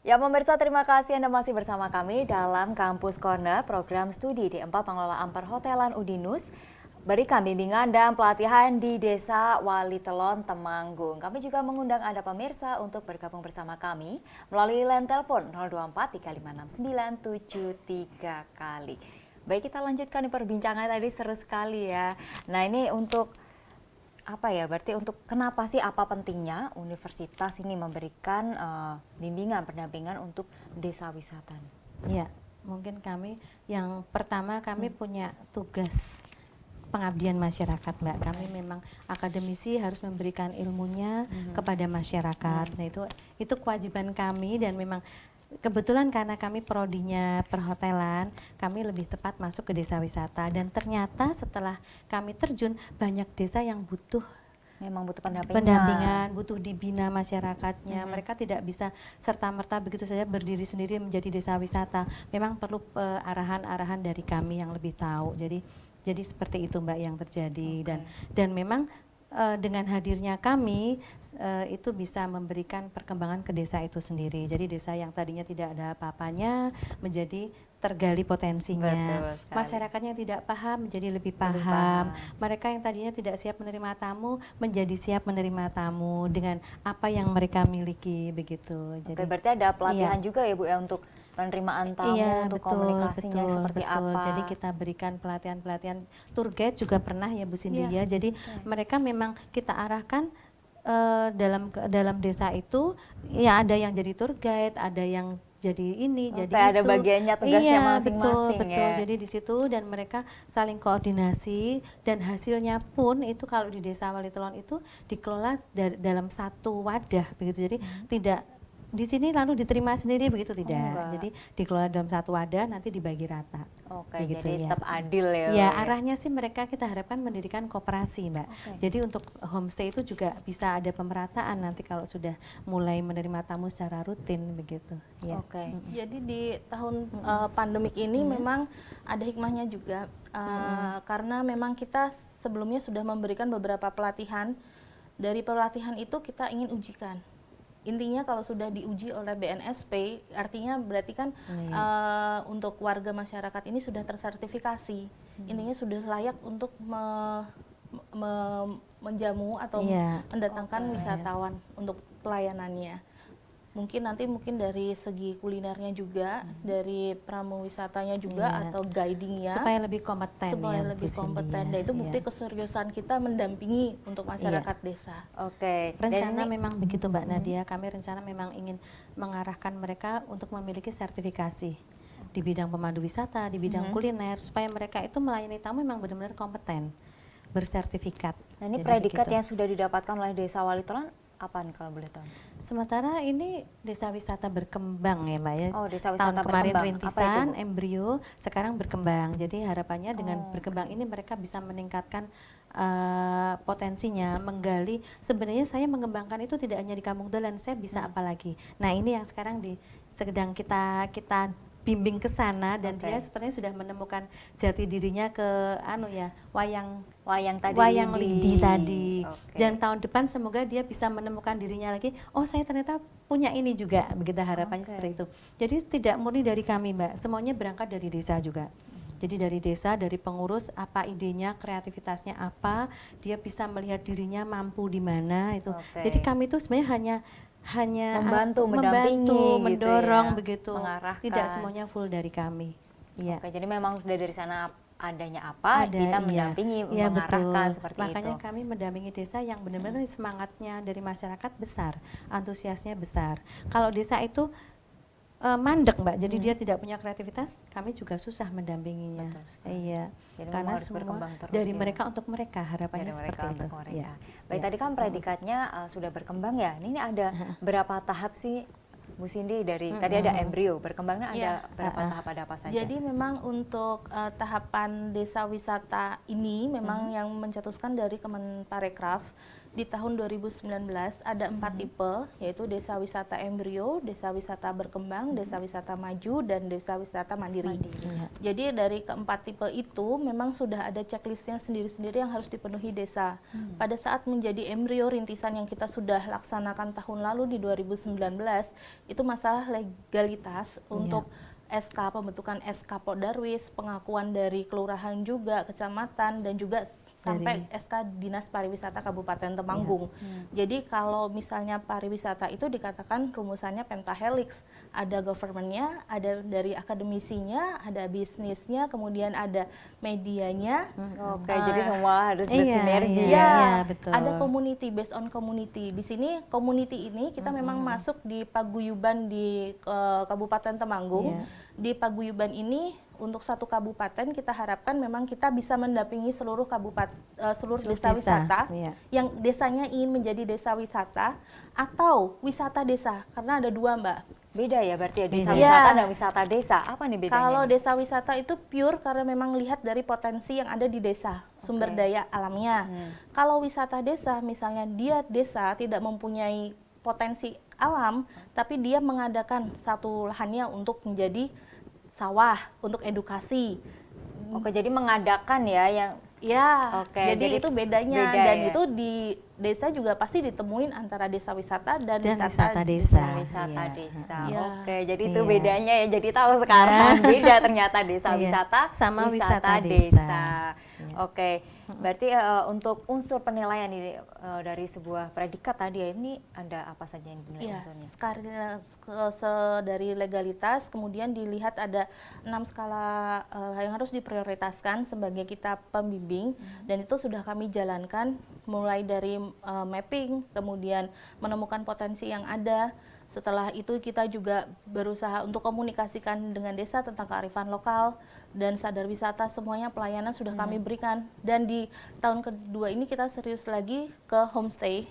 Ya pemirsa, terima kasih Anda masih bersama kami dalam Kampus Corner, program studi di 4 pengelolaan perhotelan Udinus. Berikan bimbingan dan pelatihan di Desa Walitelon, Temanggung. Kami juga mengundang Anda pemirsa untuk bergabung bersama kami melalui line telepon 024 3569 73 kali. Baik, kita lanjutkan di perbincangan tadi, seru sekali ya. Nah, ini untuk berarti untuk kenapa sih, apa pentingnya universitas ini memberikan bimbingan, pendampingan untuk desa wisata? Ya, mungkin kami yang pertama kami punya tugas pengabdian masyarakat, Mbak. Kami memang akademisi harus memberikan ilmunya kepada masyarakat. Nah, itu kewajiban kami dan memang kebetulan karena kami prodinya perhotelan, kami lebih tepat masuk ke desa wisata dan ternyata setelah kami terjun banyak desa yang Memang butuh pendampingan, butuh dibina masyarakatnya. Mereka tidak bisa serta-merta begitu saja berdiri sendiri menjadi desa wisata. Memang perlu arahan-arahan dari kami yang lebih tahu. Jadi seperti itu, Mbak, yang terjadi. Dan memang dengan hadirnya kami itu bisa memberikan perkembangan ke desa itu sendiri. Jadi desa yang tadinya tidak ada apa-apanya menjadi tergali potensinya. Masyarakatnya tidak paham menjadi lebih paham. Mereka yang tadinya tidak siap menerima tamu menjadi siap menerima tamu dengan apa yang mereka miliki, begitu. Jadi berarti ada pelatihan juga ya, Bu, ya, untuk penerimaan tamu, untuk komunikasinya seperti apa. Jadi kita berikan pelatihan-pelatihan, tour guide juga pernah ya, Bu Cindy ya. Jadi mereka memang kita arahkan dalam desa itu ya, ada yang jadi tour guide, ada yang jadi ini, jadi ada bagiannya, tugasnya masing-masing. Betul. Jadi di situ dan mereka saling koordinasi dan hasilnya pun itu kalau di Desa Walitelon itu dikelola dalam satu wadah begitu. Jadi tidak di sini lalu diterima sendiri begitu, tidak. Jadi dikelola dalam satu wadah, nanti dibagi rata. Begitu, jadi tetap adil ya. Ya, arahnya sih mereka kita harapkan mendirikan koperasi, Mbak. Jadi untuk homestay itu juga bisa ada pemerataan nanti kalau sudah mulai menerima tamu secara rutin begitu. Ya. Jadi di tahun pandemik ini memang ada hikmahnya juga karena memang kita sebelumnya sudah memberikan beberapa pelatihan. Dari pelatihan itu kita ingin ujikan. Intinya kalau sudah diuji oleh BNSP, artinya berarti kan untuk warga masyarakat ini sudah tersertifikasi. Intinya sudah layak untuk menjamu atau mendatangkan wisatawan untuk pelayanannya. Mungkin dari segi kulinernya juga, dari pramu wisatanya juga, atau guidingnya. Supaya lebih kompeten. Dan itu bukti keseriusan kita mendampingi untuk masyarakat desa. Rencana memang begitu, Mbak Nadia. Kami rencana memang ingin mengarahkan mereka untuk memiliki sertifikasi di bidang pemandu wisata, di bidang kuliner, supaya mereka itu melayani tamu memang benar-benar kompeten, bersertifikat. Nah, ini predikat yang sudah didapatkan oleh Desa Walitelon apa nih kalau boleh tahu? Sementara ini desa wisata berkembang ya, Mbak ya. Desa wisata tahun kemarin berkembang. rintisan, embrio, sekarang berkembang. Jadi harapannya dengan berkembang ini mereka bisa meningkatkan potensinya, menggali. Sebenarnya saya mengembangkan itu tidak hanya di Kampung Dolanan, saya bisa apa lagi. Nah, ini yang sekarang sedang kita bimbing ke sana dan dia sepertinya sudah menemukan jati dirinya ke wayang lidi tadi. Dan tahun depan semoga dia bisa menemukan dirinya lagi. Oh, saya ternyata punya ini juga. Begitu harapannya seperti itu. Jadi tidak murni dari kami, Mbak. Semuanya berangkat dari desa juga. Jadi dari desa, dari pengurus, apa idenya, kreativitasnya apa, dia bisa melihat dirinya mampu di mana itu. Jadi kami itu sebenarnya hanya membantu, mendampingi, mendorong gitu ya, begitu. Mengarahkan. Tidak semuanya full dari kami. Jadi memang dari sana adanya apa, kita mendampingi, mengarahkan seperti Makanya itu. kami mendampingi desa yang benar-benar semangatnya dari masyarakat besar, antusiasnya besar. Kalau desa itu mandek, Mbak, jadi dia tidak punya kreativitas, kami juga susah mendampinginya. Jadi karena semua dari mereka untuk mereka, harapannya seperti itu. Baik, tadi kan predikatnya sudah berkembang ya. Ini ada berapa tahap sih, Bu Cindy? Dari tadi ada embrio, berkembangnya ada berapa tahap, ada apa saja? Jadi memang untuk tahapan desa wisata ini memang yang mencetuskan dari Kemenparekraf. di tahun 2019 ada 4 tipe, yaitu desa wisata embrio, desa wisata berkembang, desa wisata maju, dan desa wisata mandiri. Jadi dari keempat tipe itu memang sudah ada checklistnya sendiri-sendiri yang harus dipenuhi desa. Pada saat menjadi embrio rintisan yang kita sudah laksanakan tahun lalu di 2019, itu masalah legalitas untuk SK, pembentukan SK Podarwis, pengakuan dari kelurahan juga, kecamatan, dan juga sampai SK Dinas Pariwisata Kabupaten Temanggung. Jadi kalau misalnya pariwisata itu dikatakan rumusannya pentahelix, ada government-nya, ada dari akademisinya, ada bisnisnya, kemudian ada medianya. Oke, jadi semua harus bersinergi Ya, betul. ada community, based on community. Di sini community ini kita memang masuk di paguyuban di Kabupaten Temanggung. Di paguyuban ini untuk satu kabupaten kita harapkan memang kita bisa mendampingi seluruh seluruh desa wisata yang desanya ingin menjadi desa wisata atau wisata desa, karena ada 2, Mbak. Beda ya berarti ya, desa wisata dan wisata desa. Apa nih bedanya? Kalau desa wisata itu pure karena memang lihat dari potensi yang ada di desa, sumber daya alamnya. Kalau wisata desa, misalnya dia desa tidak mempunyai potensi alam, tapi dia mengadakan satu lahannya untuk menjadi sawah, untuk edukasi. Oke, jadi mengadakan ya yang Jadi itu bedanya. beda Dan ya? itu di desa juga pasti ditemuin antara desa wisata dan wisata desa. wisata desa. Iya. Oke, jadi itu bedanya ya. Jadi tahu sekarang beda ternyata desa wisata sama wisata desa. desa. Oke, berarti untuk unsur penilaian ini dari sebuah predikat tadi ya, ini ada apa saja yang dinilai unsurnya? Dari legalitas, kemudian dilihat ada 6 skala yang harus diprioritaskan sebagai kita pembimbing, dan itu sudah kami jalankan mulai dari mapping, kemudian menemukan potensi yang ada. Setelah itu kita juga berusaha untuk komunikasikan dengan desa tentang kearifan lokal dan sadar wisata, semuanya pelayanan sudah kami berikan. Dan di tahun kedua ini kita serius lagi ke homestay.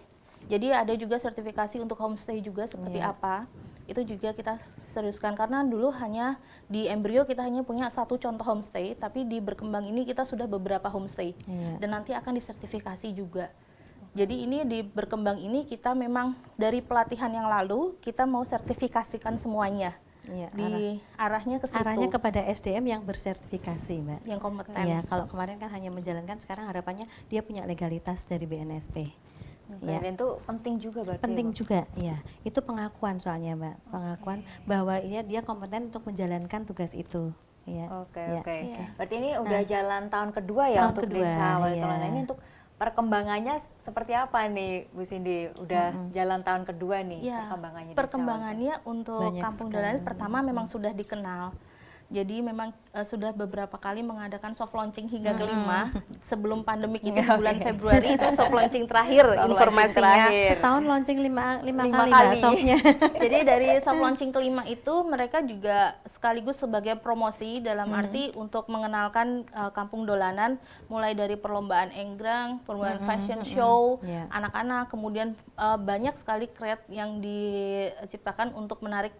Jadi ada juga sertifikasi untuk homestay juga seperti apa. Itu juga kita seriuskan, karena dulu hanya di embrio kita hanya punya 1 contoh homestay, tapi di berkembang ini kita sudah beberapa homestay. Dan nanti akan disertifikasi juga. Jadi ini di berkembang ini kita memang dari pelatihan yang lalu kita mau sertifikasikan semuanya. Arahnya ke situ. Arahnya kepada SDM yang bersertifikasi, Mbak. Yang kompeten. Iya, kalau kemarin kan hanya menjalankan, sekarang harapannya dia punya legalitas dari BNSP. Dan itu penting juga berarti. Penting ya, juga, ya. Itu pengakuan soalnya, Mbak. Pengakuan bahwa dia kompeten untuk menjalankan tugas itu. Oke. Berarti ini udah jalan tahun kedua ya untuk desa Walitelon. Ini untuk perkembangannya seperti apa nih, Bu Cindy? Udah jalan tahun kedua nih perkembangannya. Perkembangannya untuk Banyak Kampung sekali. Dolanan pertama memang sudah dikenal. Jadi memang sudah beberapa kali mengadakan soft launching hingga kelima. Sebelum pandemik ini bulan Februari itu soft launching terakhir informasinya. Setahun launching lima kali Mbak, softnya. Jadi dari soft launching kelima itu mereka juga sekaligus sebagai promosi dalam arti untuk mengenalkan Kampung Dolanan, mulai dari perlombaan enggrang, perlombaan fashion show, anak-anak, kemudian banyak sekali create yang diciptakan untuk menarik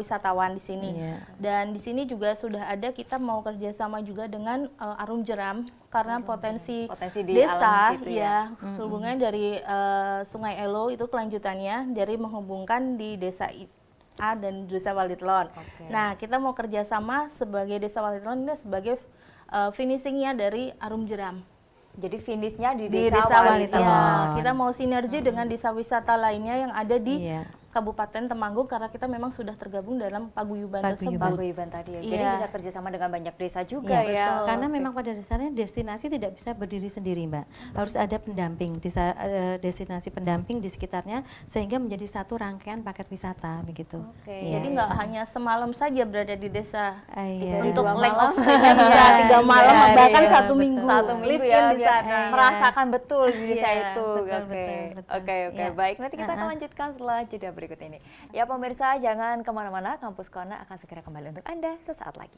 wisatawan di sini. Dan di sini juga sudah ada, kita mau kerjasama juga dengan Arum Jeram, karena potensi di desa alam situ ya. hubungannya dari Sungai Elo itu kelanjutannya dari menghubungkan di desa A dan desa Walitelon. Nah, kita mau kerjasama sebagai desa Walitelon ini sebagai finishingnya dari Arum Jeram. Jadi finishnya di Di desa Walitelon. Ya, kita mau sinergi dengan desa wisata lainnya yang ada di Kabupaten Temanggung, karena kita memang sudah tergabung dalam paguyuban tersebut. Paguyuban tadi ya. Jadi bisa kerjasama dengan banyak desa juga ya. Karena memang pada dasarnya destinasi tidak bisa berdiri sendiri, Mbak. Harus ada pendamping, destinasi pendamping di sekitarnya, sehingga menjadi satu rangkaian paket wisata begitu. Jadi nggak hanya semalam saja berada di desa. Untuk length of stay-nya bisa 3 malam, bahkan 1 minggu. 1 minggu ya, di sana. Merasakan betul di desa itu. Oke. Baik, nanti kita akan lanjutkan setelah jeda berikut ini. Ya pemirsa, jangan kemana-mana, Kampus Corner akan segera kembali untuk Anda sesaat lagi.